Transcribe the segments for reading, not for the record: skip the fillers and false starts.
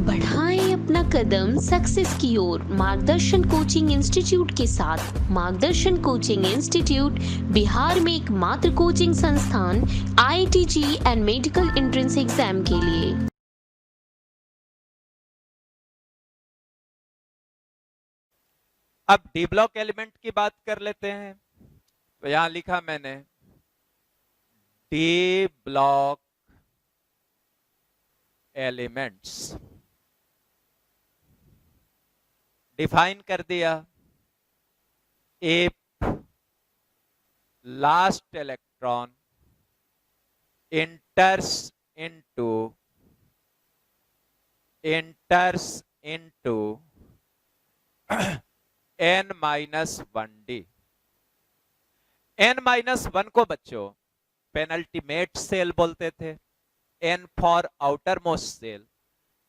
बढ़ाएं अपना कदम सक्सेस की ओर मार्गदर्शन कोचिंग इंस्टीट्यूट के साथ। मार्गदर्शन कोचिंग इंस्टीट्यूट बिहार में एकमात्र कोचिंग संस्थान IIT JEE and medical entrance exam के लिए। अब डी ब्लॉक एलिमेंट की बात कर लेते हैं। तो यहां लिखा मैंने डी ब्लॉक एलिमेंट्स डिफाइन कर दिया। If last electron enters into n-1d। n-1 को बच्चों पेनल्टीमेट सेल बोलते थे, n for outermost cell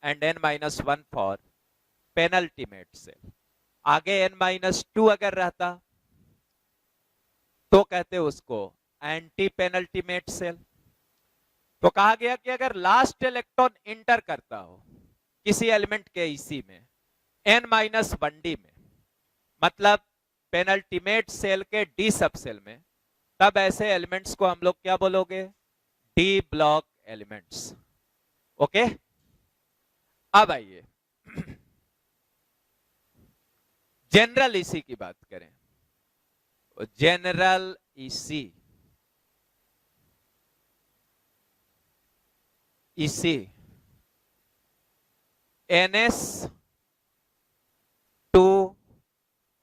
and n-1 for penultimate cell. आगे n-2 अगर रहता तो कहते उसको एंटी पेनल्टीमेट सेल। तो कहा गया कि अगर लास्ट इलेक्ट्रॉन इंटर करता हो किसी एलिमेंट के इसी में n-1d में, मतलब पेनल्टीमेट सेल के डी सब सेल में, तब ऐसे एलिमेंट्स को हम लोग क्या बोलोगे? D block elements. ओके, अब आइए जनरल इसी की बात करें। जनरल इसी NS2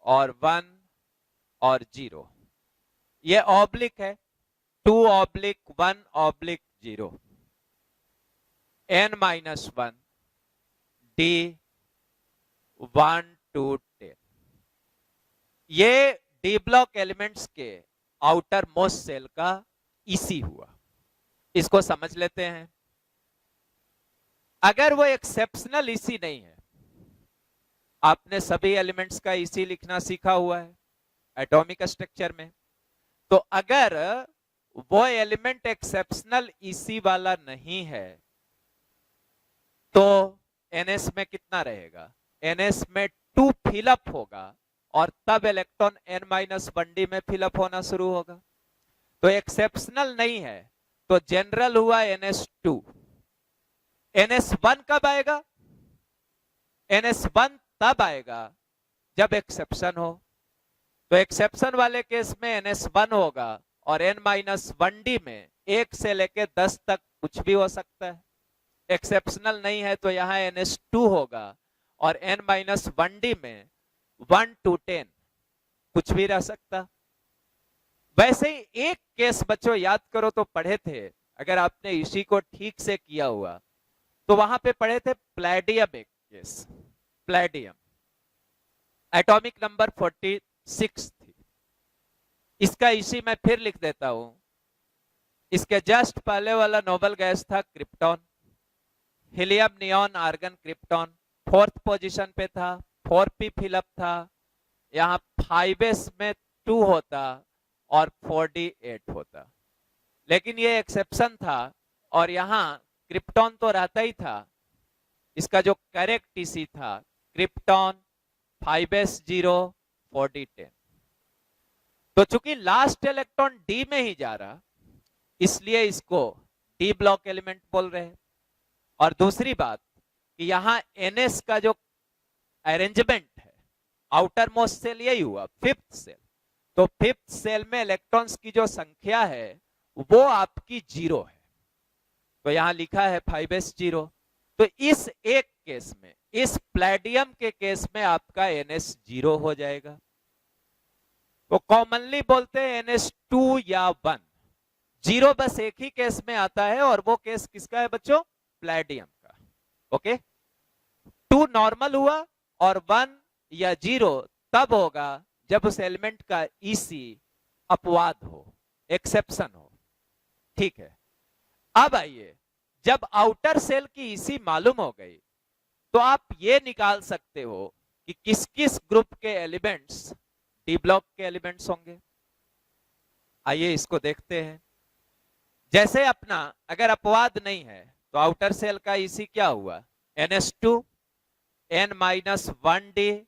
और 1 और 0, ये ऑब्लिक है 2/1/0 n-1 D 1 to 10। ये डी ब्लॉक एलिमेंट्स के आउटर मोस्ट सेल का इसी हुआ। इसको समझ लेते हैं। अगर वो एक्सेप्शनल इसी नहीं है, आपने सभी एलिमेंट्स का इसी लिखना सीखा हुआ है एटॉमिक स्ट्रक्चर में, तो अगर वो एलिमेंट एक्सेप्शनल इसी वाला नहीं है तो NS में कितना रहेगा? NS में 2 फिलअप होगा और तब इलेक्ट्रॉन n-1d में फिलअप होना शुरू होगा। तो एक्सेप्शनल नहीं है तो जनरल हुआ NS2। NS1 कब आएगा? NS1 तब आएगा जब एक्सेप्शन हो। तो एक्सेप्शन वाले केस में NS1 होगा और n-1d में 1 से लेके 10 तक कुछ भी हो सकता है। एक्सेप्शनल नहीं है तो यहां NS2 होगा और n-1d में 1 to 10 कुछ भी रह सकता। वैसे ही एक केस बच्चों याद करो तो पढ़े थे, अगर आपने इसी को ठीक से किया हुआ तो वहां पे पढ़े थे प्लैडियम। एक केस प्लैडियम एटॉमिक नंबर 46 थी। इसका इसी मैं फिर लिख देता हूं। इसके जस्ट पहले वाला नोबल गैस था krypton, helium neon argon krypton 4th position पे था, 4p फिलअप था। यहां 5s में 2 होता और 4d8 होता, लेकिन ये एक्सेप्शन था और यहां क्रिप्टॉन तो रहता ही था। इसका जो करेक्ट इसी था क्रिप्टॉन 5s0 4d10। तो चूंकि लास्ट इलेक्ट्रॉन डी में ही जा रहा इसलिए इसको डी ब्लॉक एलिमेंट बोल रहे हैं। और दूसरी बात कि यहां NS का जो अरेंजमेंट है, आउटर मोस्ट सेल यही हुआ 5th सेल, तो 5th सेल में इलेक्ट्रॉन्स की जो संख्या है वो आपकी 0 है। तो यहां लिखा है 5s0। तो इस एक केस में, इस प्लैडियम के केस में आपका NS 0 हो जाएगा। तो कॉमनली बोलते हैं NS2 या 1। 0 बस एक ही केस में आता है और वो केस किसका है बच्चों? प्लैडियम का। ओके, 2 नॉर्मल हुआ और 1 या 0 तब होगा जब उस एलिमेंट का इसी अपवाद हो, एक्सेप्शन हो। ठीक है, अब आइए, जब आउटर सेल की इसी मालूम हो गई तो आप ये निकाल सकते हो कि किस किस ग्रुप के एलिमेंट्स डी ब्लॉक के एलिमेंट्स होंगे। आइए इसको देखते हैं। जैसे अपना अगर अपवाद नहीं है तो आउटर सेल का इसी क्या हुआ? NS2 n-1d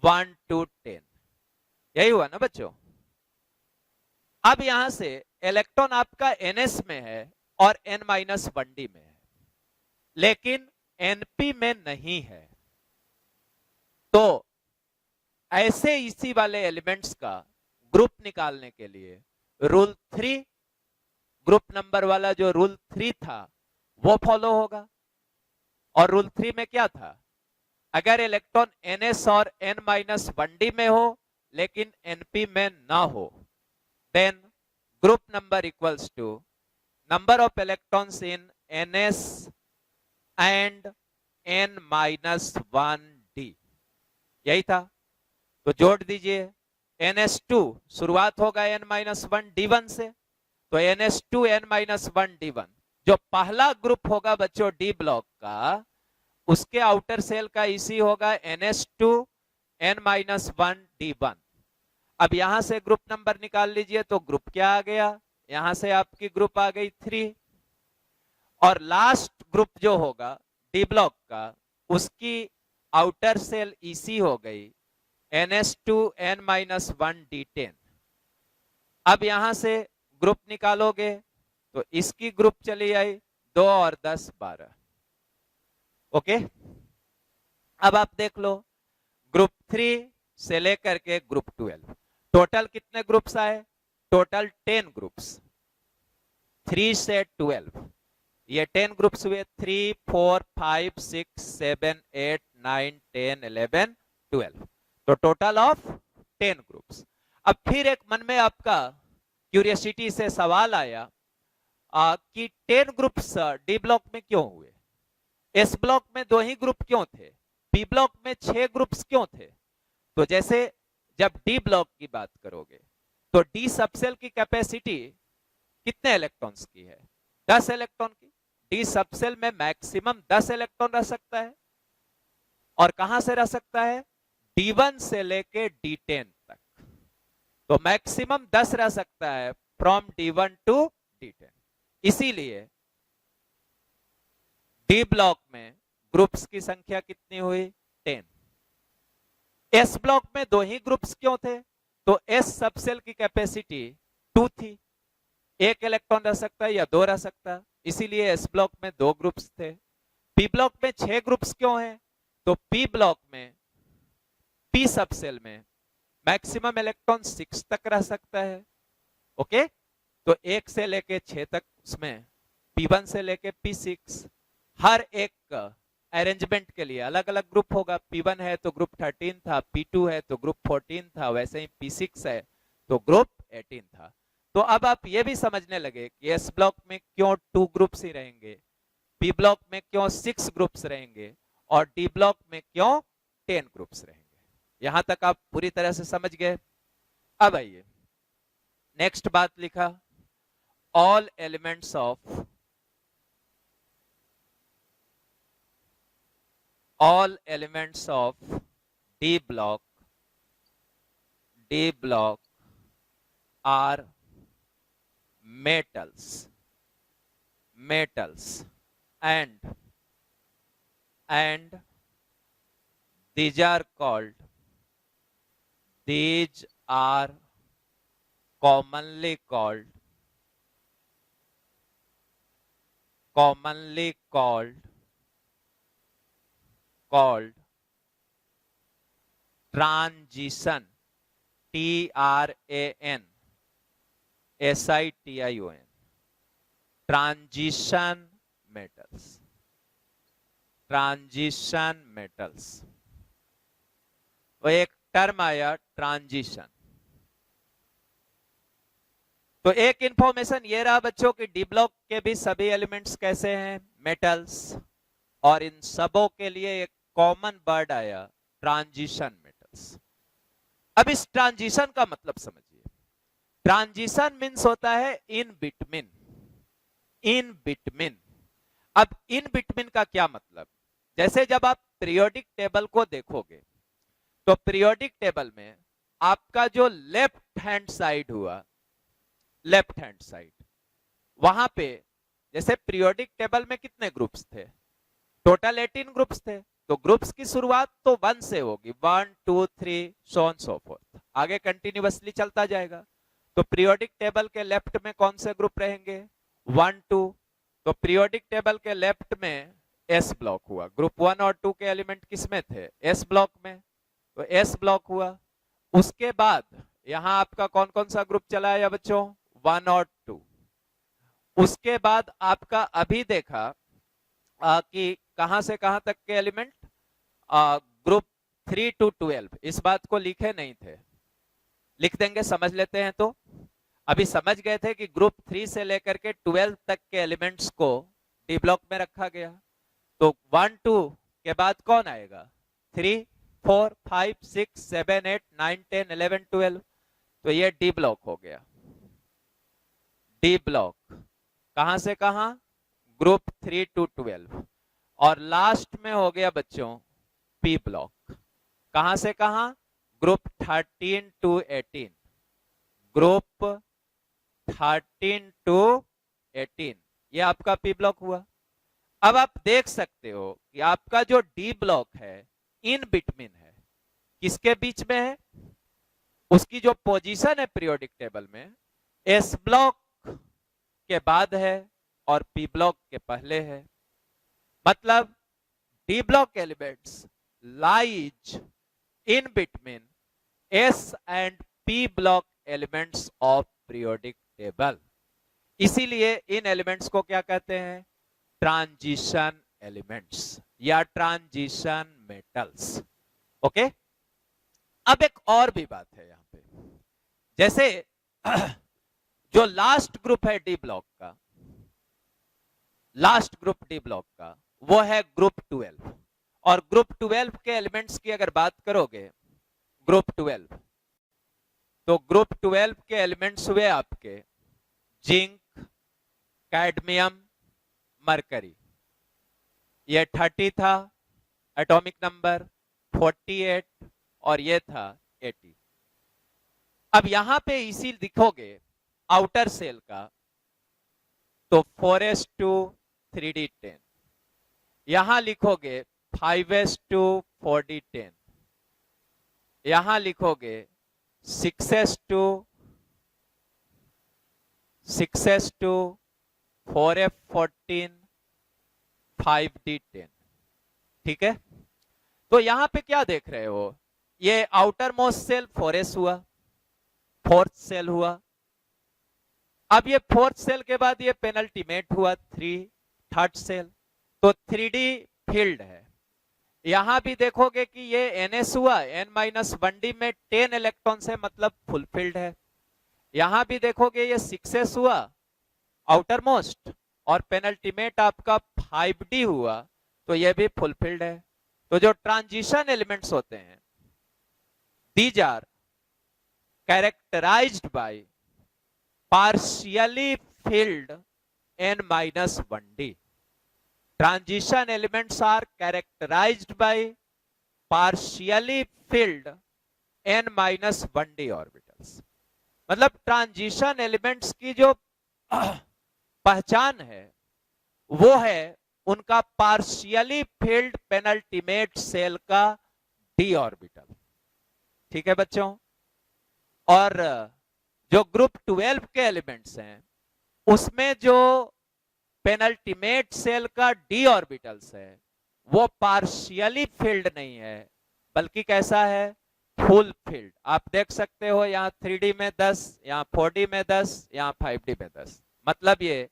1 to 10, यही हुआ ना बच्चों। अब यहां से इलेक्ट्रॉन आपका NS में है और n-1d में है, लेकिन NP में नहीं है। तो ऐसे इसी वाले एलिमेंट्स का ग्रुप निकालने के लिए रूल 3, ग्रुप नंबर वाला जो रूल 3 था वो फॉलो होगा। और रूल 3 में क्या था, अगर इलेक्ट्रॉन NS और n-1d में हो लेकिन NP में ना हो, then group number equals to number of electrons in NS and n-1d, यही था। तो जोड़ दीजिए, NS2 शुरुआत होगा n-1d1 से, तो NS2 n-1d1 जो पहला ग्रुप होगा बच्चों डी ब्लॉक का, उसके आउटर सेल का इसी होगा NS2 n-1d1। अब यहां से ग्रुप नंबर निकाल लीजिए, तो ग्रुप क्या आ गया, यहां से आपकी ग्रुप आ गई 3, और लास्ट ग्रुप जो होगा डी ब्लॉक का, उसकी आउटर सेल इसी हो गई NS2 n-1d10। अब यहां से ग्रुप निकालोगे तो इसकी ग्रुप चली आई 2 और 10 12। ओके, अब आप देख लो ग्रुप 3 से लेकर के ग्रुप 12 टोटल कितने ग्रुप्स आए, टोटल 10 ग्रुप्स, 3 से 12 ये 10 ग्रुप्स हुए, 3 4 5 6 7 8 9 10 11 12, तो टोटल ऑफ 10 ग्रुप्स। अब फिर एक मन में आपका क्यूरियोसिटी से सवाल आया कि 10 ग्रुप्स डी ब्लॉक में क्यों हुए, एस ब्लॉक में 2 ही ग्रुप क्यों थे, पी ब्लॉक में 6 ग्रुप्स क्यों थे। तो जैसे जब डी ब्लॉक की बात करोगे तो डी सबसेल की कैपेसिटी कितने इलेक्ट्रॉन्स की है, 10 इलेक्ट्रॉन की। डी सबसेल में मैक्सिमम 10 इलेक्ट्रॉन रह सकता है, और कहां से रह सकता है, D1 से लेके D10 तक, तो मैक्सिमम 10 रह सकता है फ्रॉम D1 टू D10। इसीलिए डी ब्लॉक में ग्रुप्स की संख्या कितनी हुई, 10। एस ब्लॉक में 2 ही ग्रुप्स क्यों थे, तो एस सबसेल की कैपेसिटी 2 थी, 1 इलेक्ट्रॉन रह सकता है या 2 रह सकता है, इसीलिए एस ब्लॉक में 2 ग्रुप्स थे। पी ब्लॉक में 6 ग्रुप्स क्यों हैं, तो पी ब्लॉक में पी सबसेल में मैक्सिमम इलेक्ट्रॉन 6 तक रह सकता है। ओके, तो 1 से लेके 6 तक उसमें P1 से लेके P6, हर एक अरेंजमेंट के लिए अलग अलग ग्रुप होगा। P1 है तो ग्रुप 13 था, P2 है तो ग्रुप 14 था, वैसे ही P6 है तो ग्रुप 18 था। तो अब आप ये भी समझने लगे कि एस ब्लॉक में क्यों 2 ग्रुप्स ही रहेंगे, पी ब्लॉक में क्यों 6 ग्रुप्स रहेंगे, और डी ब्लॉक में क्यों 10 ग्रुप्स रहेंगे। यहां तक आप पूरी तरह से समझ गए। अब आइए नेक्स्ट बात लिखा, all elements of D block are metals and these are commonly called transition, TRAN SITION, transition metals. वो एक टर्म आया ट्रांजिशन। तो एक इंफॉर्मेशन ये रहा बच्चों कि डी ब्लॉक के भी सभी एलिमेंट्स कैसे हैं, मेटल्स, और इन सबों के लिए एक कॉमन वर्ड आया ट्रांजिशन मेटल्स। अब इस ट्रांजिशन का मतलब समझिए। ट्रांजिशन मीन्स होता है इन बिटवीन। अब इन बिटवीन का क्या मतलब, जैसे जब आप पीरियोडिक टेबल को देखोगे तो पीरियोडिक टेबल में आपका जो लेफ्ट हैंड साइड हुआ, लेफ्ट हैंड साइड, वहां पे जैसे पीरियोडिक टेबल में कितने ग्रुप्स थे, टोटल 18 ग्रुप्स थे, तो ग्रुप्स की शुरुआत तो 1 से होगी, 1 2 3 सो ऑन सो फोर्थ, आगे कंटिन्यूअसली चलता जाएगा। तो पीरियोडिक टेबल के लेफ्ट में कौन से ग्रुप रहेंगे? 1 2। तो पीरियोडिक टेबल के लेफ्ट में एस ब्लॉक हुआ। ग्रुप 1 और 2 के एलिमेंट किसमें थे? एस ब्लॉक में, तो एस ब्लॉक हुआ। उसके बाद यहां आपका कौन कौन सा ग्रुप चला है बच्चों? 1 और 2। उसके बाद आपका अभी देखा कि कहां से कहां तक के एलिमेंट? Group 3 to 12। इस बात को लिखे नहीं थे, लिख देंगे, समझ लेते हैं। तो अभी समझ गए थे कि ग्रुप 3 से लेकर के 12 तक के एलिमेंट्स को डी ब्लॉक में रखा गया। तो 1 2 के बाद कौन आएगा? 3 4 5 6 7 8 9 10 11 12। तो ये डी ब्लॉक हो गया। डी ब्लॉक कहां से कहां? Group 3 to 12। और लास्ट में हो गया बच्चों पी ब्लॉक। कहां से कहां? Group 13 to 18। ग्रुप 13 to 18 ये आपका पी ब्लॉक हुआ। अब आप देख सकते हो कि आपका जो डी ब्लॉक है इन बिटवीन है, किसके बीच में है? उसकी जो पोजीशन है पीरियोडिक टेबल में, एस ब्लॉक के बाद है और पी ब्लॉक के पहले है। मतलब D block elements lies in between S and P block elements of periodic table. इसीलिए इन एलिमेंट्स को क्या कहते हैं? ट्रांजिशन एलिमेंट्स या ट्रांजिशन मेटल्स। ओके, अब एक और भी बात है यहां पे, जैसे जो लास्ट ग्रुप है डी ब्लॉक का, लास्ट ग्रुप डी ब्लॉक का वो है ग्रुप 12। और ग्रुप 12 के एलिमेंट्स की अगर बात करोगे, ग्रुप 12, तो ग्रुप 12 के एलिमेंट्स हुए आपके जिंक, कैडमियम, मरकरी। ये 30 था एटॉमिक नंबर, 48 और ये था 80। अब यहां पे इसी लिखोगे आउटर सेल का, तो 4s2 3d10। यहां लिखोगे 5s2 4d10। यहां लिखोगे 6s2 4f14 5d10। ठीक है, तो यहां पे क्या देख रहे हो? ये आउटर मोस्ट सेल 4s हुआ, फोर्थ सेल हुआ। अब ये फोर्थ सेल के बाद ये पेनल्टीमेट हुआ 3, थर्ड सेल, तो 3d फील्ड है। यहां भी देखोगे कि ये ns हुआ, n-1d में 10 इलेक्ट्रॉन से, मतलब फुलफिल्ड है। यहां भी देखोगे ये 6s हुआ आउटर मोस्ट और पेनल्टीमेट आपका 5d हुआ, तो ये भी फुलफिल्ड है। तो जो ट्रांजिशन एलिमेंट्स होते हैं, these are characterized by partially filled n-1d। Transition elements are characterized by partially filled n-1d orbitals। मतलब ट्रांजिशन एलिमेंट्स की जो पहचान है वो है उनका पार्शियली फिल्ड पेनल्टीमेट सेल का डी ऑर्बिटल। ठीक है बच्चों, और जो ग्रुप 12 के एलिमेंट्स हैं उसमें जो पेनल्टीमेट सेल का डी ऑर्बिटल्स है वो पार्शियली फिल्ड नहीं है, बल्कि कैसा है? Full field. आप देख सकते हो यहाँ 3d में 10, यहाँ 4d में 10, यहाँ 5d में 10। मतलब ये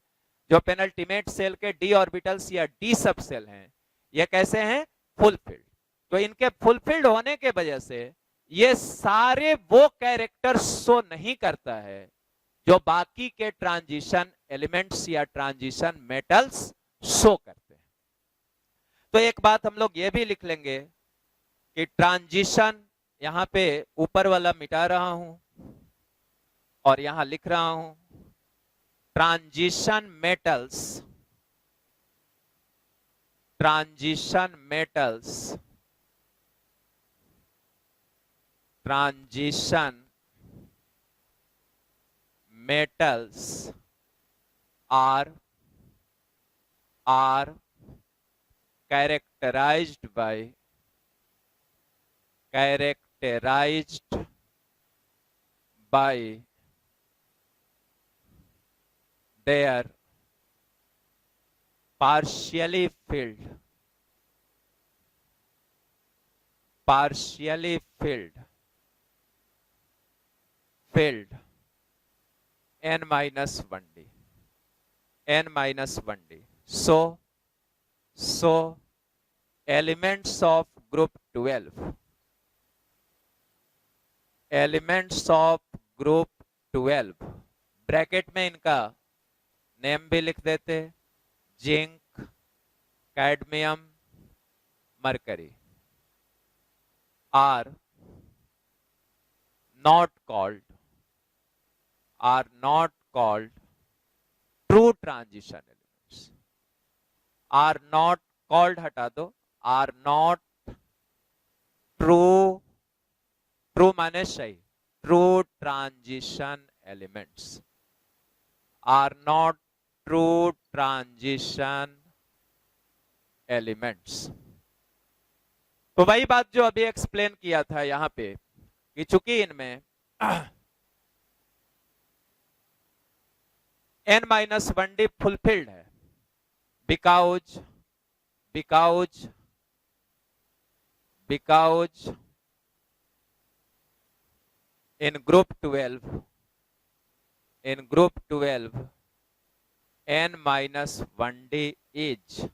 जो पेनल्टीमेट सेल के डी ऑर्बिटल्स या डी सब सेल हैं, ये कैसे हैं? Full field. तो इनके फुल फिल्ड होने के वजह से ये सारे वो कैरेक्टर शो नहीं करता है जो बाकी के ट्रांजिशन एलिमेंट्स या ट्रांजिशन मेटल्स शो करते हैं। तो एक बात हम लोग ये भी लिख लेंगे कि ट्रांजिशन, यहां पे ऊपर वाला मिटा रहा हूं और यहां लिख रहा हूं transition metals, transition metals, transition metals are characterized by their partially filled n minus 1d. So elements of group 12 bracket में इनका नेम भी लिख देते, zinc, cadmium, mercury, are not called true transition elements, are not called हटा दो, are not true माने सही, true transition elements, are not true transition elements. तो वही बात जो अभी एक्सप्लेन किया था यहां पे कि चूंकि इनमें n-1d फुलफिल्ड है because in group 12 n-1d is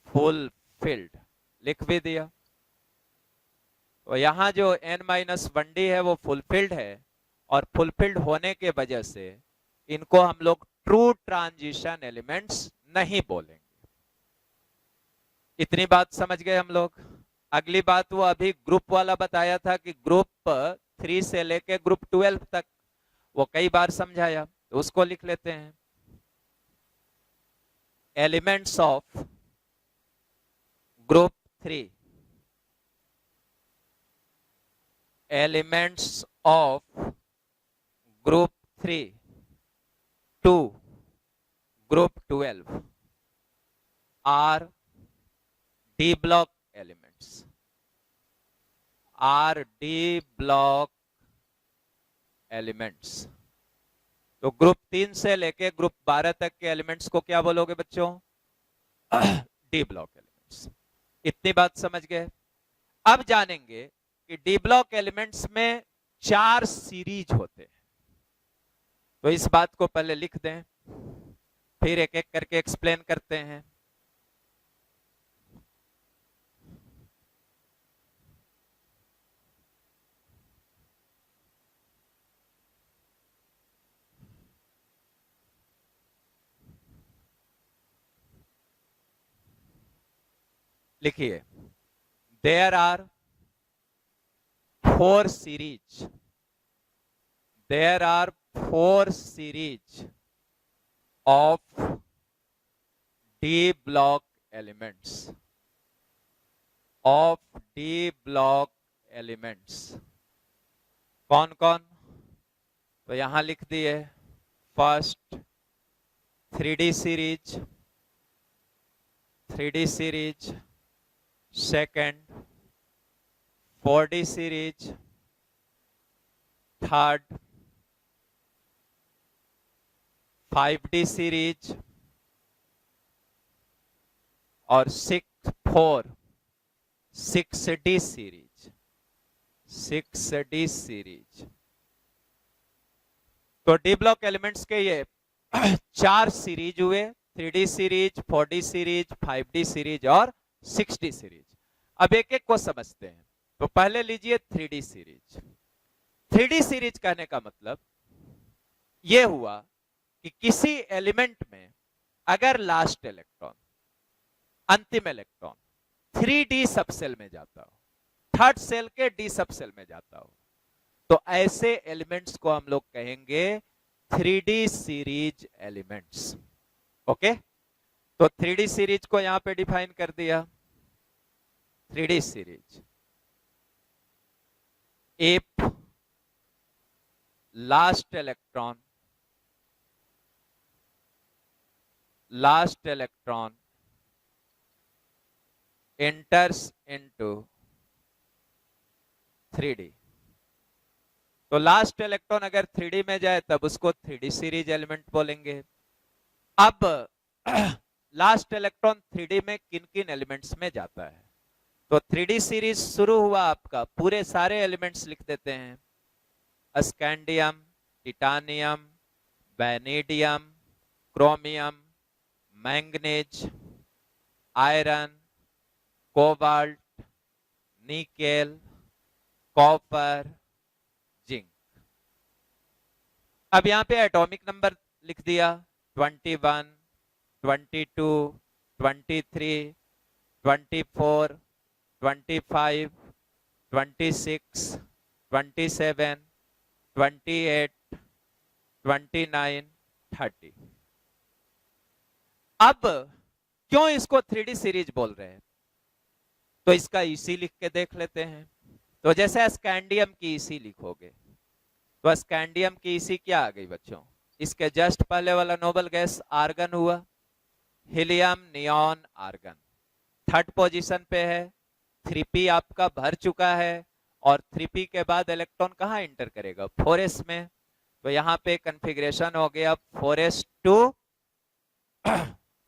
fulfilled, लिख भी दिया। तो यहां जो n-1d है वो फुलफिल्ड है, और फुलफिल्ड होने के वजह से इनको हम लोग ट्रू ट्रांजिशन एलिमेंट्स नहीं बोलेंगे। इतनी बात समझ गए हम लोग। अगली बात वो अभी ग्रुप वाला बताया था कि ग्रुप 3 से लेके ग्रुप 12 तक, वो कई बार समझाया, तो उसको लिख लेते हैं। Elements of group 3, elements of group 3 to group 12 are D block elements, तो ग्रुप 3 से लेके ग्रुप 12 तक के एलिमेंट्स को क्या बोलोगे बच्चों? D block elements. इतनी बात समझ गए। अब जानेंगे कि डी ब्लॉक एलिमेंट्स में 4 सीरीज होते हैं। तो इस बात को पहले लिख दें, फिर एक एक करके एक्सप्लेन करते हैं। लिखिए, there are 4 series. There are 4 series of D block elements. कौन कौन? तो यहां लिख दिए, first 3D series, second 4D series, third 5D series, और 6D सीरीज। तो डी ब्लॉक एलिमेंट्स के ये 4 सीरीज हुए, 3D series, 4D series, 5D series और 6D सीरीज। अब एक एक को समझते हैं। तो पहले लीजिए 3D सीरीज। 3D सीरीज कहने का मतलब यह हुआ कि किसी एलिमेंट में अगर लास्ट इलेक्ट्रॉन, अंतिम इलेक्ट्रॉन 3D सबसेल में जाता हो, थर्ड सेल के D सबसेल में जाता हो, तो ऐसे एलिमेंट्स को हम लोग कहेंगे 3D सीरीज एलिमेंट्स। ओके, तो 3D सीरीज को यहां पे डिफाइन कर दिया। 3D series, if last electron enters into 3D। तो लास्ट इलेक्ट्रॉन अगर 3D में जाए तब उसको 3D सीरीज एलिमेंट बोलेंगे। अब लास्ट इलेक्ट्रॉन 3D में किन किन एलिमेंट्स में जाता है, तो 3D सीरीज शुरू हुआ आपका, पूरे सारे एलिमेंट्स लिख देते हैं। Scandium, titanium, vanadium, chromium, manganese, iron, cobalt, nickel, copper, zinc. अब यहां पे एटॉमिक नंबर लिख दिया 21, 22, 23, 24, 25, 26, 27, 28, 29, 30। अब क्यों इसको 3D सीरीज बोल रहे हैं, तो इसका ईसी लिख के देख लेते हैं। तो जैसे स्कैंडियम की ईसी लिखोगे, तो स्कैंडियम की ईसी क्या आ गई बच्चों, इसके जस्ट पहले वाला नोबल गैस आर्गन हुआ, helium, neon, argon. Third position पे है, 3p आपका भर चुका है, और 3p के बाद इलेक्ट्रॉन कहां एंटर करेगा, 4s में। तो यहां पे कॉन्फ़िगरेशन हो गया 4s टू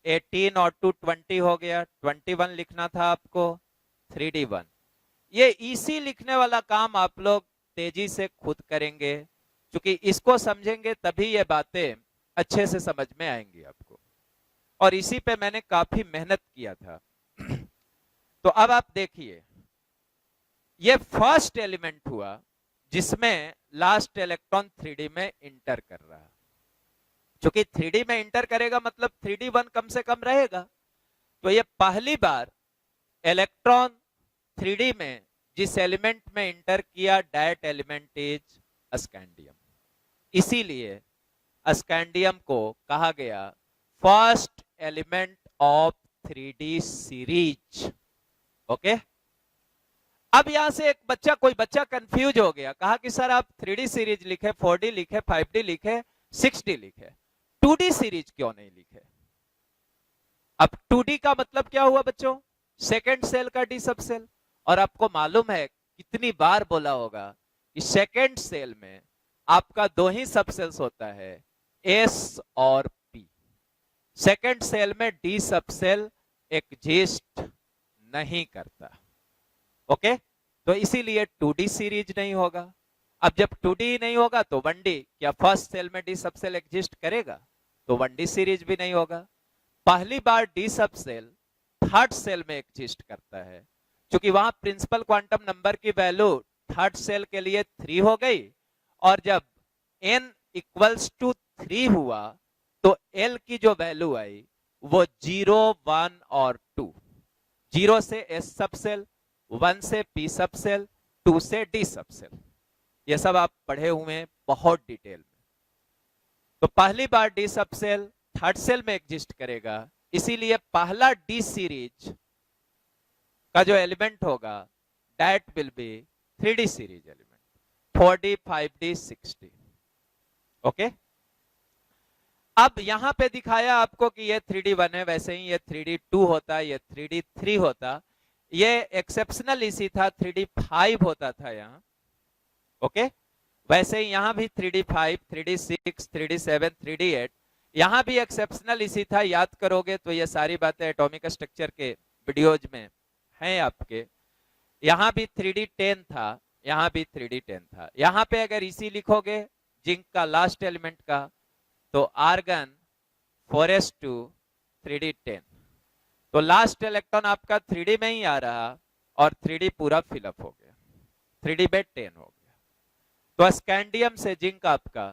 18 और 220 हो गया। 21 लिखना था आपको, 3d1। ये इसी लिखने वाला काम आप लोग तेजी से खुद करेंगे, क्योंकि इसको समझेंगे तभी ये बातें अच्छे से समझ में आएंगी आपको, और इसी पे मैंने काफी मेहनत किया था। तो अब आप देखिए, ये फर्स्ट एलिमेंट हुआ जिसमें लास्ट इलेक्ट्रॉन 3D में इंटर कर रहा है। क्योंकि 3D में इंटर करेगा मतलब 3d1 कम से कम रहेगा। तो ये पहली बार इलेक्ट्रॉन 3D में जिस एलिमेंट में इंटर किया, दैट एलिमेंट इज स्कैंडियम। इसीलिए स्कैंडियम को कहा गया first element of 3D series. Okay, अब यहां से कोई बच्चा कंफ्यूज हो गया, कहा कि सर आप 3D सीरीज लिखे, 4D लिखे, 5D लिखे, 6D लिखे, 2D सीरीज क्यों नहीं लिखे? अब 2D का मतलब क्या हुआ बच्चों, सेकेंड सेल का डी सब सेल। और आपको मालूम है कितनी बार बोला होगा कि सेकेंड सेल में आपका दो ही सब सेल्स होता है, एस और पी। सेकेंड सेल में डी सब सेल एग्जिस्ट नहीं करता। ओके, तो इसीलिए 2D सीरीज नहीं होगा। अब जब 2D नहीं होगा तो 1D, क्या फर्स्ट सेल में डी सब सेल एग्जिस्ट करेगा? तो 1D सीरीज भी नहीं होगा। पहली बार डी सब सेल थर्ड सेल में एग्जिस्ट करता है, क्योंकि वहां प्रिंसिपल क्वांटम नंबर की वैल्यू थर्ड सेल के लिए 3 हो गई, और जब n इक्वल्स टू 3 हुआ तो L की जो वैल्यू आई वो 0, 1 और 2। 0 से S सब सेल, 1 से P सब सेल, 2 से D सब सेल। ये सब आप पढ़े हुए हैं बहुत डिटेल में। तो पहली बार डी सब सेल थर्ड सेल में एग्जिस्ट करेगा, इसीलिए पहला डी सीरीज का जो एलिमेंट होगा that will be 3D series element, 4D, 5D, 6D। Okay, अब यहां पे दिखाया आपको कि ये 3D1 है, वैसे ही ये 3D2 होता, ये 3D3 होता। ये एक्सेप्शनल इसी था, 3D5 होता था यहाँ। ओके, वैसे ही यहां भी 3D5, 3D6, 3D7, 3D8, यहां भी एक्सेप्शनल इसी था। याद करोगे तो ये सारी बातें एटॉमिक स्ट्रक्चर के वीडियोज में हैं आपके। यहां भी 3D10 था, यहां भी 3D10 था। यहां पे अगर इसी लिखोगे जिंक का लास्ट एलिमेंट का, तो आर्गन 4s2 3D10। तो लास्ट इलेक्ट्रॉन आपका 3D में ही आ रहा, और 3D पूरा फिलअप हो गया, 3D पे 10 हो गया। तो स्कैंडियम से जिंक आपका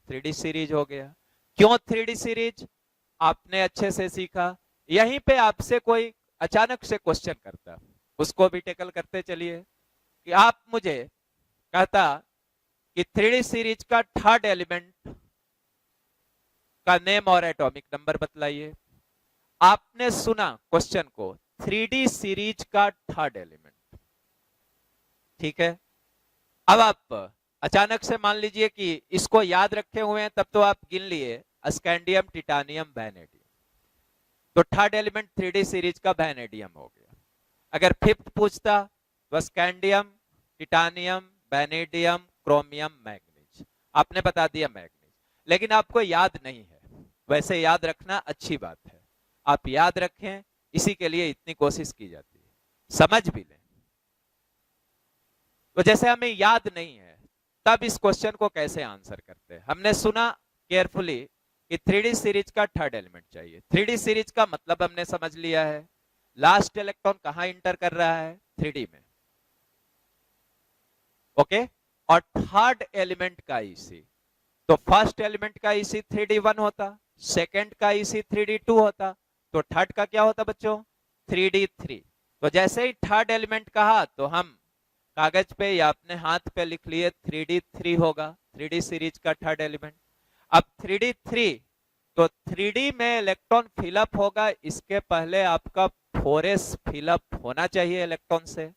3D सीरीज हो गया। क्यों 3D सीरीज? आपने अच्छे से सीखा। यहीं पे आपसे कोई अचानक से क्वेश्चन करता, उसको भी टेकल करते चलिए। कि आप मुझे कहता कि 3D सीरीज का थर्ड एलिमेंट का नेम और एटॉमिक नंबर बतलाइए। आपने सुना क्वेश्चन को, 3D सीरीज का थर्ड एलिमेंट, ठीक है। अब आप अचानक से मान लीजिए कि इसको याद रखे हुए हैं, तब तो आप गिन लिए स्कैंडियम, टिटानियम, वैनेडियम। तो थर्ड एलिमेंट 3D सीरीज का वैनेडियम हो गया। अगर फिफ्थ पूछता तो scandium, titanium, vanadium, chromium, manganese. आपने बता दिया मैग्नीज, लेकिन आपको याद नहीं है। वैसे याद रखना अच्छी बात है, आप याद रखें, इसी के लिए इतनी कोशिश की जाती है, समझ भी लें। तो जैसे हमें याद नहीं है, तब इस क्वेश्चन को कैसे आंसर करते हैं। हमने सुना केयरफुली कि 3D सीरीज का थर्ड एलिमेंट चाहिए। 3D सीरीज का मतलब हमने समझ लिया है, लास्ट इलेक्ट्रॉन कहां इंटर कर रहा है, 3D में, ओके। और थर्ड एलिमेंट का ईसी, तो फर्स्ट एलिमेंट का ईसी 3D1 होता, सेकंड का ईसी 3D2 होता, तो थर्ड का क्या होता बच्चों, 3D3। तो जैसे ही थर्ड एलिमेंट कहा तो हम कागज पे या अपने हाथ पे लिख लिए 3D3 होगा, 3D सीरीज का थर्ड एलिमेंट। अब 3D3, तो 3D में इलेक्ट्रॉन फिलअप होगा, इसके पहले आपका 4s फिलअप होना चाहिए इलेक्ट्रॉन से,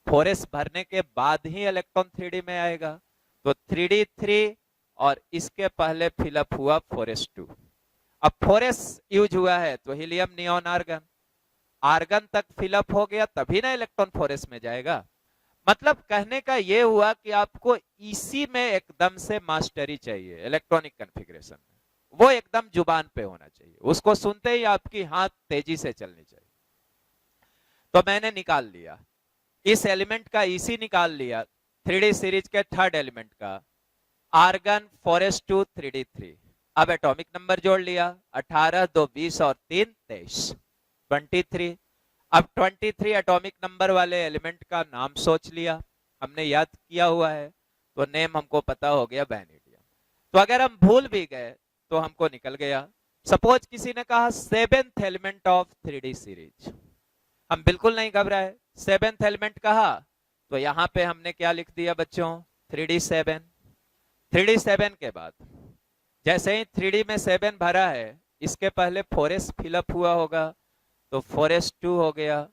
4s भरने के बाद ही इलेक्ट्रॉन 3D में आएगा। तो 3D3 और इसके पहले फिलअप हुआ 4s2। अब 4s यूज हुआ है तो हीलियम, नियोन, आर्गन, आर्गन तक फिलअप हो गया तभी ना इलेक्ट्रॉन 4s में जाएगा। मतलब कहने का यह हुआ कि आपको इसी में एकदम से मास्टरी चाहिए, इलेक्ट्रॉनिक कॉन्फ़िगरेशन में, वो एकदम जुबान पे होना चाहिए, उसको सुनते ही आपकी हाथ तेजी से चलनी चाहिए। तो मैंने निकाल लिया, इस एलिमेंट का ईसी निकाल लिया, 3D सीरीज के थर्ड एलिमेंट का, आर्गन 4s2 3D3। अब एटॉमिक नंबर जोड़ लिया, 18 2 20 और 3 23, 23। अब 23 एटॉमिक नंबर वाले एलिमेंट का नाम सोच लिया, हमने याद किया हुआ है, तो नेम हमको पता हो गया वैनेडियम। तो अगर हम भूल भी गए तो हमको निकल गया। सपोज किसी ने कहा seventh element of 3D series, हम बिल्कुल नहीं घबराए, सेवेंथ एलिमेंट कहा तो यहां पे हमने क्या लिख दिया बच्चों, 3D7। 3D7 के बाद जैसे ही 3D में 7 भरा है, इसके पहले 4s फिलअप हुआ होगा, तो 4s2 हो गया,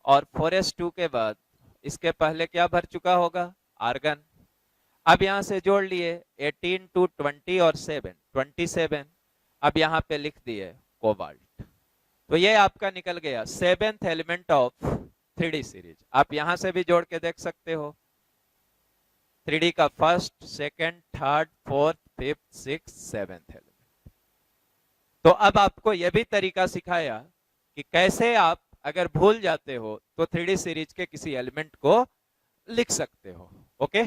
और 4s2 के बाद इसके पहले क्या भर चुका होगा, आर्गन। अब यहां से जोड़ लिए 18 2 20 और 7 27। अब यहां पे लिख दिए कोबाल्ट। तो ये आपका निकल गया seventh element of 3D series. आप यहां से भी जोड़ के देख सकते हो, 3D का first, second, third, fourth, fifth, six, seventh element. तो अब आपको यह भी तरीका सिखाया कि कैसे आप अगर भूल जाते हो तो 3D सीरीज के किसी एलिमेंट को लिख सकते हो, ओके।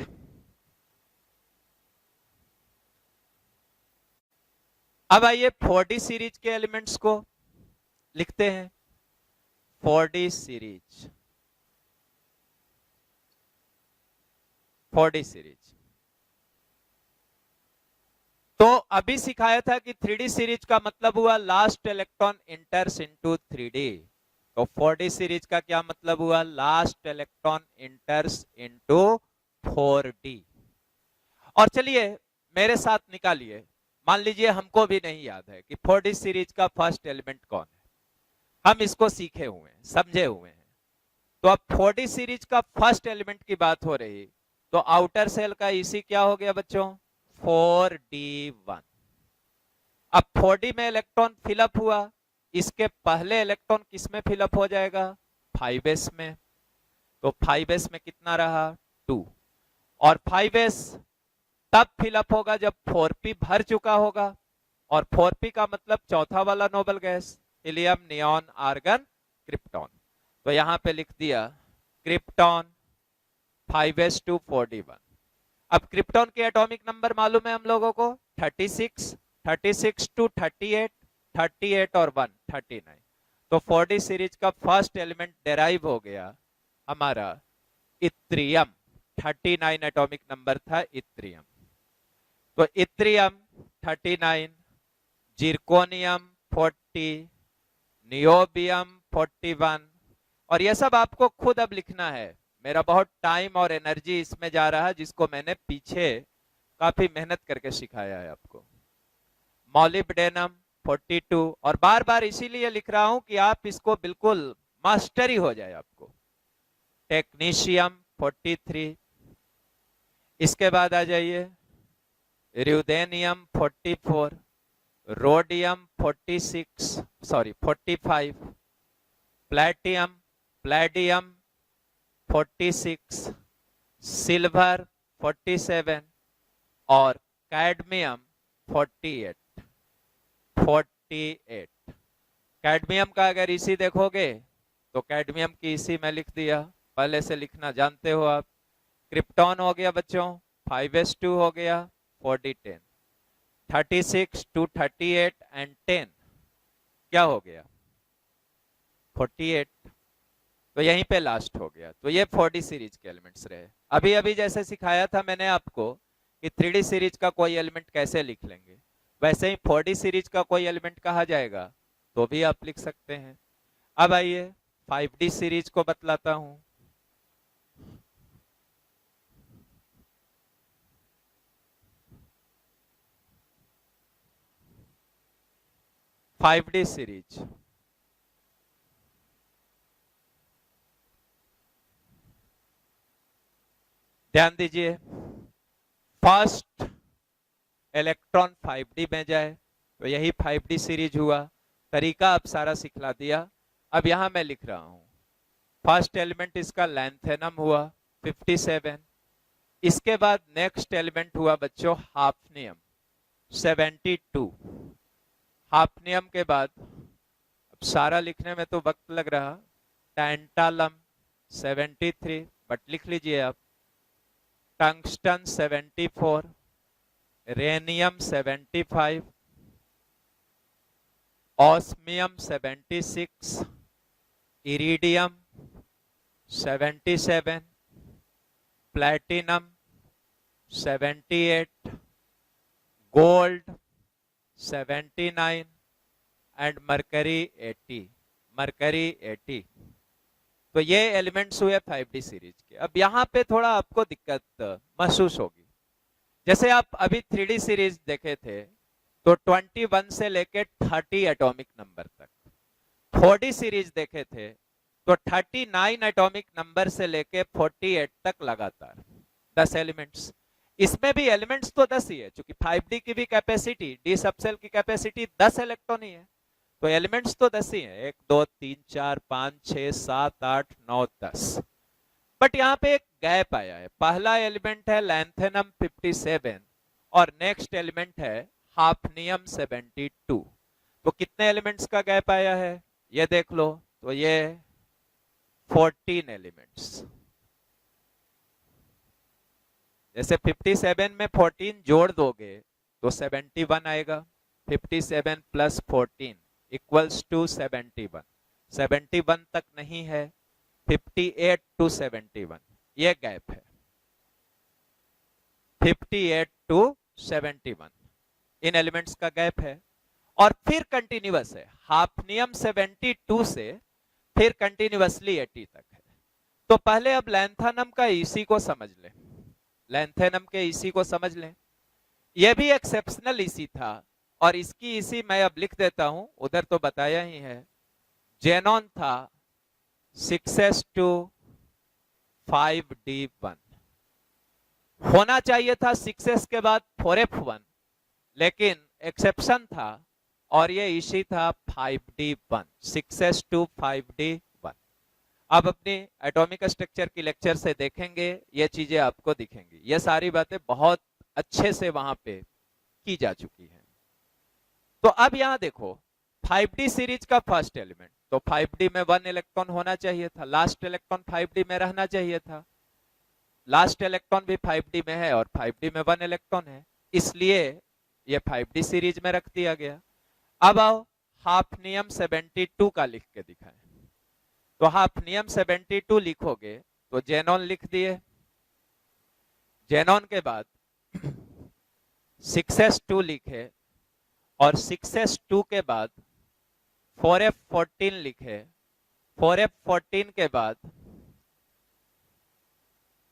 अब आइए 4D सीरीज के एलिमेंट्स को लिखते हैं। 4D सीरीज, 4D सीरीज, तो अभी सिखाया था कि 3D सीरीज का मतलब हुआ लास्ट इलेक्ट्रॉन इंटर्स इनटू 3D। तो 4D सीरीज का क्या मतलब हुआ, लास्ट इलेक्ट्रॉन इंटर्स इनटू 4D। और चलिए मेरे साथ निकालिए, मान लीजिए हमको भी नहीं याद है कि 4D सीरीज का फर्स्ट एलिमेंट कौन है, हम इसको सीखे हुए हैं, समझे हुए हैं। तो अब 4D सीरीज का फर्स्ट एलिमेंट की बात हो रही, तो आउटर सेल का ईसी क्या हो गया बच्चों, 4D1। अब 4D में इलेक्ट्रॉन फिलअप हुआ, इसके पहले इलेक्ट्रॉन किस में फिलअप हो जाएगा, 5s में। तो 5s में कितना रहा, 2, और 5s तब फिलअप होगा जब 4p भर चुका होगा, और 4p का मतलब चौथा वाला noble gas, helium, neon, argon, krypton. तो यहां पे लिख दिया क्रिप्टॉन 5s2 4D1। अब क्रिप्टॉन के एटॉमिक नंबर मालूम है हम लोगों को, 36, 36 टू 38, 38 और 1 39। तो 4D सीरीज का फर्स्ट एलिमेंट डेराइव हो गया हमारा इत्रियम, 39 एटॉमिक नंबर था इत्रियम। तो इत्रियम 39, जिरकोनियम 40, नियोबियम 41, और यह सब आपको खुद अब लिखना है। मेरा बहुत टाइम और एनर्जी इसमें जा रहा है, जिसको मैंने पीछे काफी मेहनत करके सिखाया है आपको। मॉलिब्डेनम 42, और बार बार इसीलिए लिख रहा हूं कि आप इसको बिल्कुल मास्टरी हो जाए आपको। टेक्नीशियम 43, इसके बाद आ जाइए र्यूदेनियम 44, रोडियम 45, प्लेटियम प्लेडियम 46, सिल्वर 47 और कैडमियम 48। कैडमियम का अगर इसी देखोगे तो कैडमियम की इसी में लिख दिया, पहले से लिखना जानते हो आप। क्रिप्टॉन हो गया बच्चों 5s2 हो गया 4010, 36 to 38 and 10 क्या हो गया 48। तो यहीं पे लास्ट हो गया। तो ये 4D सीरीज के एलिमेंट्स रहे। अभी अभी जैसे सिखाया था मैंने आपको कि 3D सीरीज का कोई एलिमेंट कैसे लिख लेंगे, वैसे ही 4D सीरीज का कोई एलिमेंट कहा जाएगा तो भी आप लिख सकते हैं। अब आइए 5D सीरीज को बतलाता हूं। 5D सीरीज ध्यान दीजिए, फर्स्ट इलेक्ट्रॉन 5D में जाए तो यही 5D सीरीज हुआ। तरीका अब सारा सिखला दिया। अब यहां मैं लिख रहा हूं फर्स्ट एलिमेंट इसका लैंथेनम हुआ 57, इसके बाद नेक्स्ट एलिमेंट हुआ बच्चों हाफनियम 72, हाफनियम के बाद अब सारा लिखने में तो वक्त लग रहा, टैंटालम 73, बट लिख लीजिए आप, tungsten 74, rhenium 75, osmium 76, iridium 77, platinum 78, gold 79 and mercury 80, mercury 80। तो ये एलिमेंट्स हुए 5D सीरीज के। अब यहाँ पे थोड़ा आपको दिक्कत महसूस होगी। जैसे आप अभी 3D सीरीज देखे थे तो 21 से लेके 30 एटॉमिक नंबर तक, 4D सीरीज देखे थे तो 39 एटॉमिक नंबर से लेके 48 तक लगातार 10 एलिमेंट्स। इसमें भी एलिमेंट्स तो 10 ही है, क्योंकि 5D की भी कैपेसिटी, डी सबसेल की कैपेसिटी 10 इलेक्ट्रॉन ही है, तो एलिमेंट्स तो 10 ही है, 1 2 3 4 5 6 7 8 9 10। बट यहाँ पे एक गैप आया है। पहला एलिमेंट है लैंथेनम 57 और नेक्स्ट एलिमेंट है हाफनियम 72। तो कितने एलिमेंट्स का गैप आया है ये देख लो, तो ये 14 एलिमेंट्स। जैसे 57 में 14 जोड़ दोगे तो 71 आएगा, 57 प्लस 14 इक्वल्स टू 71, 71 तक नहीं है, 58 टू 71 ये गैप है, 58 टू 71 इन एलिमेंट्स का गैप है। और फिर कंटिन्यूअस है, हाफनियम 72 से फिर कंटिन्यूअसली 80 तक है। तो पहले अब लैंथेनम का ईसी को समझ लें, लैंथेनम के ईसी को समझ लें। यह भी एक्सेप्शनल ईसी था और इसकी ईसी मैं अब लिख देता हूं, उधर तो बताया ही है। जेनॉन था 6s2 5d1, होना चाहिए था 6s के बाद 4f1, लेकिन एक्सेप्शन था और ये ईसी था 5d1, 6s2 5d1। अब अपनी एटॉमिक स्ट्रक्चर की लेक्चर से देखेंगे, ये चीजें आपको दिखेंगी। ये सारी बातें बहुत अच्छे से वहां पे की जा चुकी हैं। तो अब यहां देखो 5D सीरीज का फर्स्ट एलिमेंट, तो 5D में 1 इलेक्ट्रॉन होना चाहिए था, लास्ट इलेक्ट्रॉन 5D में रहना चाहिए था, लास्ट इलेक्ट्रॉन भी 5D में है और 5D में 1 इलेक्ट्रॉन है, इसलिए ये 5D सीरीज में रख दिया गया। अब आओ हाफनियम 72 का लिख के दिखाएं। तो हाफनियम 72 लिखोगे तो जेनॉन लिख दिए, जेनॉन के बाद 6s2 लिखे और 6s2 के बाद 4f14 लिखे, 4f14 के बाद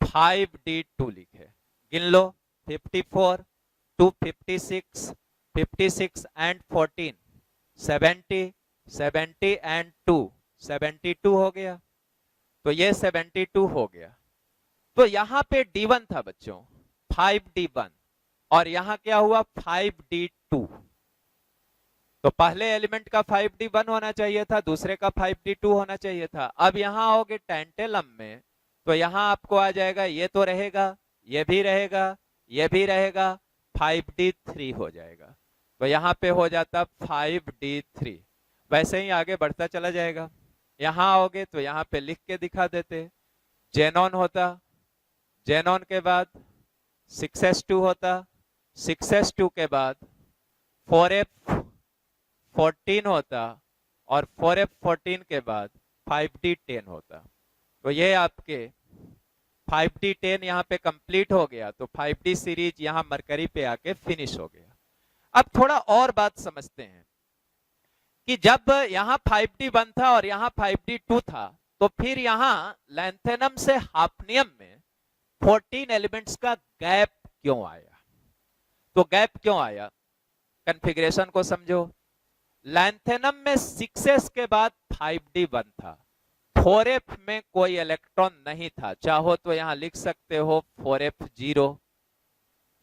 5d2 लिखे। गिन लो 54 टू 56, 56 एंड 14 70, 70 एंड 2 72 हो गया। तो ये 72 हो गया। तो यहां पे D1 था बच्चों 5d1 और यहां क्या हुआ 5d2। तो पहले एलिमेंट का 5d1 होना चाहिए था, दूसरे का 5d2 होना चाहिए था। अब यहां आओगे टेंटेलम में, तो यहां आपको आ जाएगा, ये तो रहेगा, ये भी रहेगा, ये भी रहेगा, 5d3 हो जाएगा। तो यहां पे हो जाता 5d3। वैसे ही आगे बढ़ता चला जाएगा। यहां आओगे तो यहां पे लिख के दिखा देते, जेनॉन होता, जेनॉन के बाद 6s2 होता, 6s2 के बाद 4f14 होता, और 4f14 के बाद 5d10 होता। तो ये आपके 5d10 यहाँ पे कंप्लीट हो गया। तो 5d सीरीज यहाँ मरकरी पे आके फिनिश हो गया। अब थोड़ा और बात समझते हैं कि जब यहाँ 5d1 था और यहाँ 5d2 था, तो फिर यहाँ लैंथेनम से हाफनियम में 14 एलिमेंट्स का गैप क्यों आया? तो गैप क्यों आया, कॉन्फ़िगरेशन को समझो। लैंथेनम में 6s के बाद 5d1 था, 4f में कोई इलेक्ट्रॉन नहीं था। चाहो तो यहां लिख सकते हो 4f0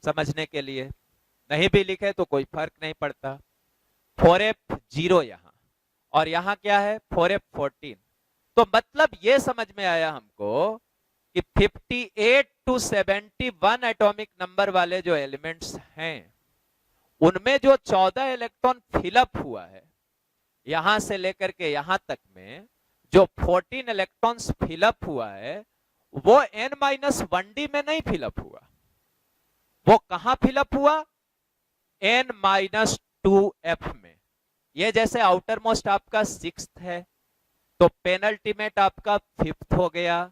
समझने के लिए, नहीं भी लिखे तो कोई फर्क नहीं पड़ता। 4f0 यहां, और यहां क्या है 4f14। तो मतलब ये समझ में आया हमको कि 58 to 71 एटॉमिक नंबर वाले जो एलिमेंट्स हैं, उनमें जो 14 इलेक्ट्रॉन फिलअप हुआ है, यहां से लेकर के यहां तक में जो 14 इलेक्ट्रॉन्स फिलअप हुआ है, वो n-1d में नहीं फिलअप हुआ। वो कहां फिलअप हुआ? n-2f में। ये जैसे आउटर मोस्ट आपका 6th है, तो पेनल्टीमेट आपका 5th हो गया,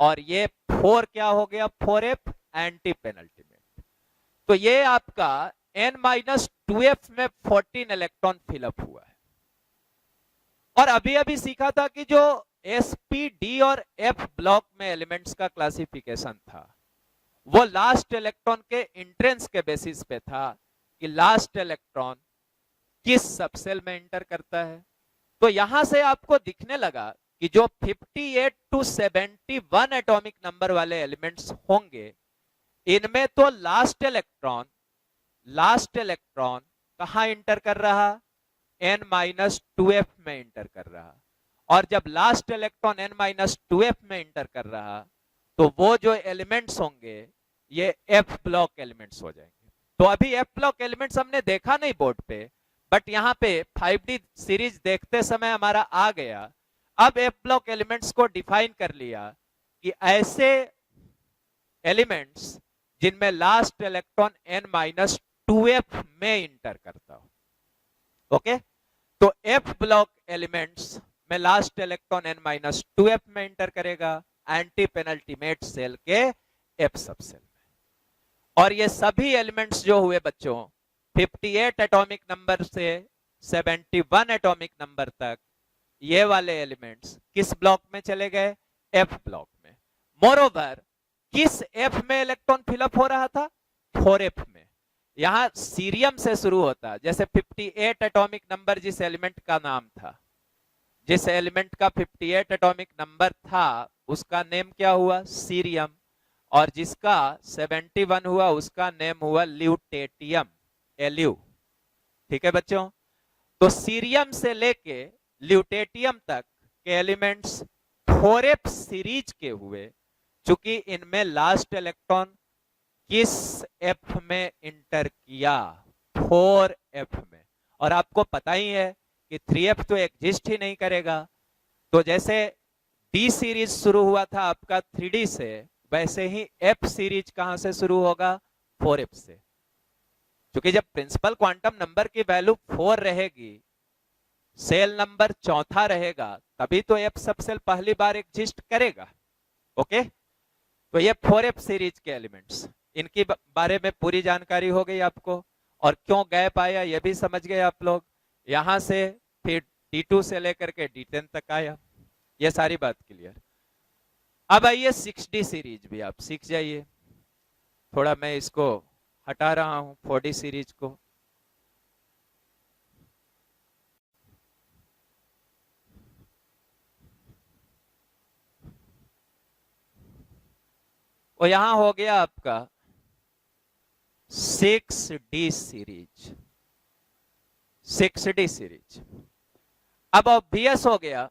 और ये 4 क्या हो गया 4f एंटी पेनल्टीमेट। तो ये आपका n-2f में 14 इलेक्ट्रॉन फिलअप हुआ है। और अभी अभी सीखा था कि जो sp d और f ब्लॉक में एलिमेंट्स का क्लासिफिकेशन था, वो लास्ट इलेक्ट्रॉन के एंट्रेंस के बेसिस पे था कि लास्ट इलेक्ट्रॉन किस सबसेल में एंटर करता है। तो यहां से आपको दिखने लगा कि जो 58 to 71 एटॉमिक नंबर वाले एलिमेंट्स होंगे, इनमें तो लास्ट इलेक्ट्रॉन कहां एंटर कर रहा? n-2f में एंटर कर रहा। और जब लास्ट इलेक्ट्रॉन n-2f में एंटर कर रहा, तो वो जो एलिमेंट्स होंगे ये f ब्लॉक एलिमेंट्स हो जाएंगे। तो अभी f ब्लॉक एलिमेंट्स हमने देखा नहीं बोर्ड पे, बट यहां पे 5d सीरीज देखते समय हमारा आ गया। अब f ब्लॉक एलिमेंट्स को डिफाइन कर लिया कि ऐसे एलिमेंट्स जिनमें लास्ट इलेक्ट्रॉन n-2f में इंटर करता हो। ओके, तो f ब्लॉक एलिमेंट्स में लास्ट इलेक्ट्रॉन n-2f में इंटर करेगा, एंटी पेनल्टीमेट सेल के f सबसेल में। और ये सभी एलिमेंट्स जो हुए बच्चों 58 एटॉमिक नंबर से 71 एटॉमिक नंबर तक, ये वाले एलिमेंट्स किस ब्लॉक में चले गए? f ब्लॉक में। मोरओवर किस f में इलेक्ट्रॉन फिलअप हो रहा था? 4f में। यहां सीरियम से शुरू होता, जैसे 58 एटॉमिक नंबर जिस एलिमेंट का नाम था, जिस एलिमेंट का 58 एटॉमिक नंबर था उसका नेम क्या हुआ? सीरियम। और जिसका 71 हुआ उसका नेम हुआ ल्यूटेटियम, Lu। ठीक है बच्चों, तो सीरियम से लेके ल्यूटेटियम तक के एलिमेंट्स 4f सीरीज के हुए, चूंकि इनमें लास्ट इलेक्ट्रॉन किस f में इंटर किया? 4f में। और आपको पता ही है कि 3f तो एग्जिस्ट ही नहीं करेगा। तो जैसे d सीरीज शुरू हुआ था आपका 3d से, वैसे ही f सीरीज कहां से शुरू होगा? 4f से। क्योंकि जब प्रिंसिपल क्वांटम नंबर की वैल्यू 4 रहेगी, सेल नंबर चौथा रहेगा, तभी तो f सबसेल पहली बार एग्जिस्ट करेगा। ओके, तो ये 4f सीरीज के एलिमेंट्स, इनके बारे में पूरी जानकारी हो गई आपको। और क्यों गैप आया ये भी समझ गए आप लोग। यहां से फिर D2 से लेकर के D10 तक आया, ये सारी बात क्लियर। अब आइए 6D सीरीज भी आप सीख जाइए। थोड़ा मैं इसको हटा रहा हूं 4D सीरीज को। और यहां हो गया आपका 6D सीरीज। 6D series. अब ऑब्वियस हो गया,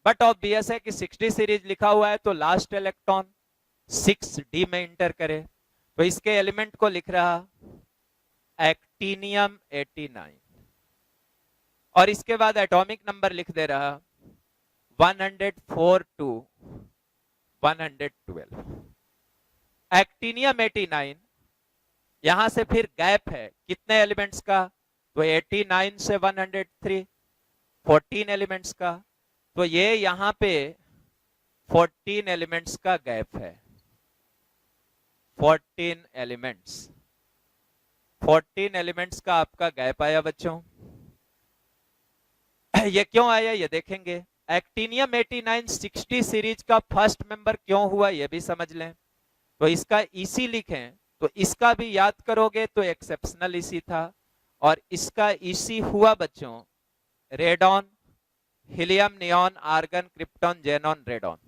बट ऑब्वियस है कि 6D सीरीज लिखा हुआ है तो लास्ट इलेक्ट्रॉन 6D में इंटर करे, तो इसके एलिमेंट को लिख रहा एक्टिनियम 89 और इसके बाद एटॉमिक नंबर लिख दे रहा 104 to 112। एक्टिनियम 89, यहां से फिर गैप है कितने एलिमेंट्स का, तो 89 से 103 14 एलिमेंट्स का, तो ये यहां पे 14 एलिमेंट्स का गैप है। 14 एलिमेंट्स का आपका गैप आया बच्चों। ये क्यों आया ये देखेंगे। एक्टिनियम 89 6D सीरीज का फर्स्ट मेंबर क्यों हुआ ये भी समझ लें। तो इसका ईसी लिखें तो इसका भी याद करोगे तो एक्सेप्शनल ईसी था, और इसका ईसी हुआ बच्चों radon, helium, neon, argon, krypton, xenon, radon.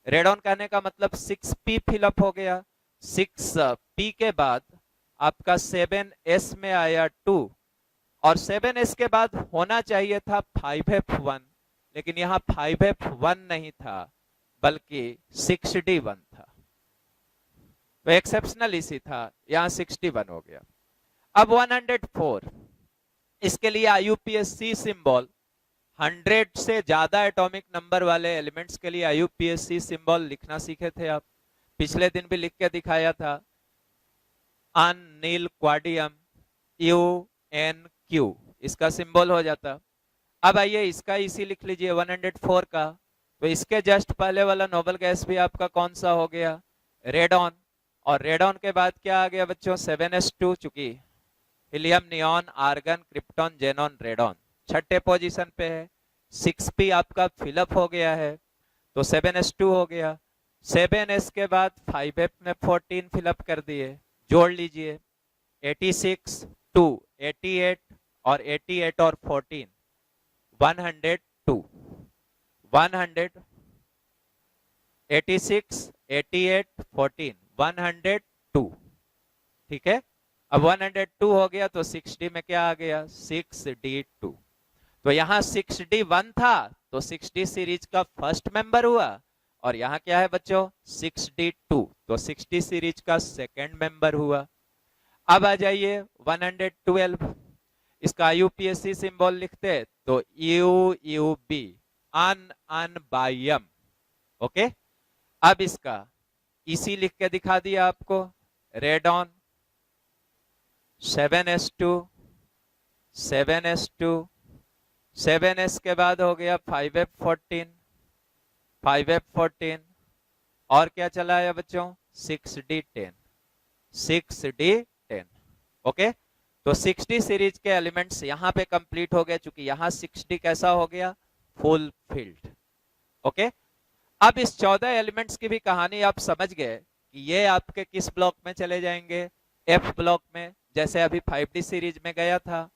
Radon कहने का मतलब 6p फिलअप हो गया, 6p के बाद आपका 7s में आया 2, और 7s के बाद होना चाहिए था 5f1, लेकिन यहाँ 5f1 नहीं था बल्कि 6d1 था, तो एक्सेप्शनल इसी था, यहाँ 61 हो गया। अब 104, इसके लिए IUPAC सिंबल 100 से ज्यादा एटॉमिक नंबर वाले एलिमेंट्स के लिए IUPAC सिंबल लिखना सीखे थे आप, पिछले दिन भी लिख के दिखाया था, अनिल क्वाडियम UNQ इसका सिंबल हो जाता। अब आइए इसका इसी लिख लीजिए 104 का, तो इसके जस्ट पहले वाला नोबल गैस भी आपका कौन सा हो गया, रेडॉन, और रेडॉन के बाद क्या आ गया बच्चों 7s2, चूंकि helium, neon, argon, krypton, xenon, radon छठे पोजीशन पे है, 6p आपका फिलअप हो गया है तो 7s2 हो गया। 7s के बाद 5f में 14 फिलअप कर दिए, जोड़ लीजिए 86 2 88 और 88 और 14 102 86 88 14 102, ठीक है। अब 102 हो गया तो 6D में क्या आ गया 6D2, तो यहाँ 6D1 था तो 6D सीरीज का फर्स्ट मेंबर हुआ, और यहाँ क्या है बच्चों 6D2 तो 6D सीरीज का सेकंड मेंबर हुआ। अब आ जाइए 112, इसका IUPAC सिंबल लिखते तो UUB अनबायम, ओके। अब इसका इसी लिख के दिखा दिया आपको, रेडॉन 7s2 7s2 7s के बाद हो गया 5f14 5f14, और क्या चला है बच्चों 6d10 6d10, ओके। तो 6D सीरीज के एलिमेंट्स यहाँ पे कंप्लीट हो गए, चूंकि यहाँ 6D कैसा हो गया फुल फिल्ड, ओके। अब इस 14 एलिमेंट्स की भी कहानी आप समझ गए कि ये आपके किस ब्लॉक में चले जाएंगे, F ब्लॉक में, जैसे अभी 5D सीरीज में गया था।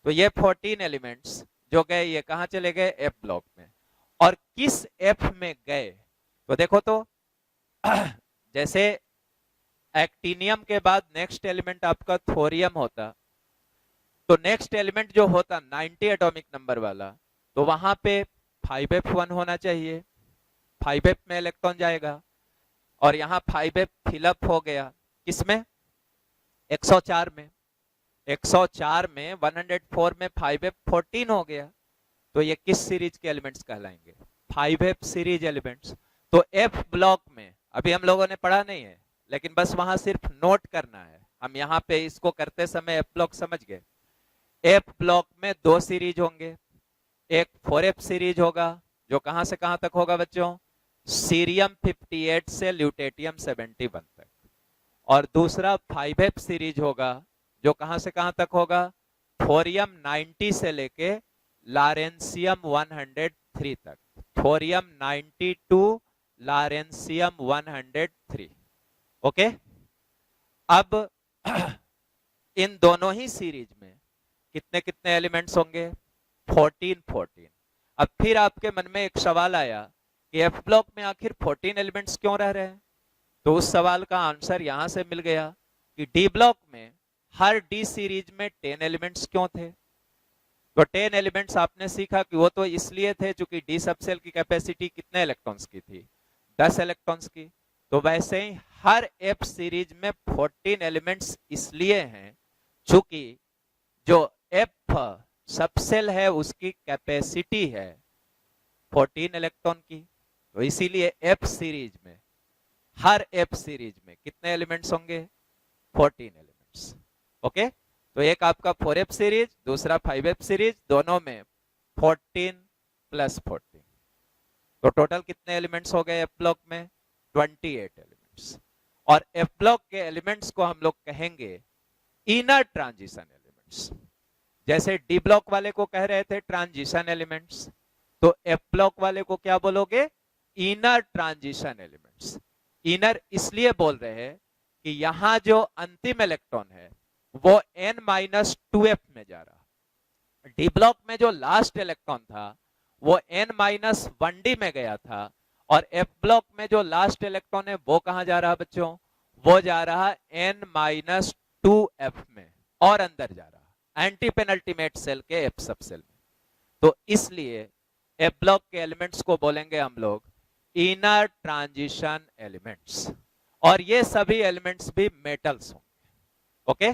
तो ये 14 एलिमेंट्स जो गए ये कहां चले गए F ब्लॉक में, और किस F में गए तो देखो तो जैसे एक्टिनियम के बाद नेक्स्ट एलिमेंट आपका थोरियम होता, तो नेक्स्ट एलिमेंट जो होता 90 एटॉमिक नंबर वाला, तो वहां पे 5f1 होना चाहिए, 5f में इलेक्ट्रॉन जाएगा, और यहाँ 5f फिलअप हो गया किसमें 104 में, 104 में 104 में 5f 14 हो गया, तो ये किस सीरीज के एलिमेंट्स कहलाएंगे 5f सीरीज एलिमेंट्स। तो F ब्लॉक में अभी हम लोगों ने पढ़ा नहीं है, लेकिन बस वहां सिर्फ नोट करना है, हम यहाँ पे इसको करते समय F ब्लॉक समझ गए। F ब्लॉक में 2 सीरीज होंगे, एक 4f सीरीज होगा जो कहां से कहां तक होगा बच्चों सीरियम 58 से ल्यूटेटियम 71 तक, और दूसरा 5f सीरीज होगा जो कहां से कहां तक होगा थोरियम 90 से लेके लारेंसियम 103 तक, थोरियम 92 लारेंसियम 103, ओके। अब इन दोनों ही सीरीज में कितने कितने एलिमेंट्स होंगे 14। अब फिर आपके मन में एक सवाल आया कि F ब्लॉक में आखिर 14 एलिमेंट्स क्यों रह रहे हैं, तो उस सवाल का आंसर यहां से मिल गया कि D ब्लॉक में हर D सीरीज में 10 एलिमेंट्स क्यों थे, तो 10 एलिमेंट्स आपने सीखा कि वो तो इसलिए थे क्योंकि डी सबसेल की कैपेसिटी कितने इलेक्ट्रॉन्स की थी, 10 इलेक्ट्रॉन्स की। तो वैसे ही हर एफ सीरीज में 14 एलिमेंट्स इसलिए हैं चूंकि जो एफ सबसेल है उसकी कैपेसिटी है 14 इलेक्ट्रॉन की। तो इसीलिए एफ सीरीज में, हर एफ सीरीज में कितने एलिमेंट्स होंगे, 14 एलिमेंट्स। ओके, तो एक आपका 4f सीरीज, दूसरा 5f सीरीज, दोनों में 14 प्लस 14, तो टोटल कितने एलिमेंट्स हो गए एफ ब्लॉक में, 28 एलिमेंट्स। और एफ ब्लॉक के एलिमेंट्स को हम लोग कहेंगे इनर ट्रांजिशन एलिमेंट्स। जैसे डी ब्लॉक वाले को कह रहे थे ट्रांजिशन एलिमेंट्स, तो एफ ब्लॉक वाले को क्या बोलोगे, इनर ट्रांजिशन एलिमेंट्स। इनर इसलिए बोल रहे हैं कि यहां जो अंतिम इलेक्ट्रॉन है वो n-2f में जा रहा। डी ब्लॉक में जो लास्ट इलेक्ट्रॉन था वो n-1d में गया था, और एफ ब्लॉक में जो लास्ट इलेक्ट्रॉन है वो कहां जा रहा बच्चों, वो जा रहा n-2f में और अंदर जा रहा एंटी पेनल्टीमेट सेल के एफ सब सेल में। तो इसलिए एफ ब्लॉक के एलिमेंट्स को बोलेंगे हम लोग इनर ट्रांजिशन एलिमेंट्स, और ये सभी एलिमेंट्स भी मेटल्स होंगे। ओके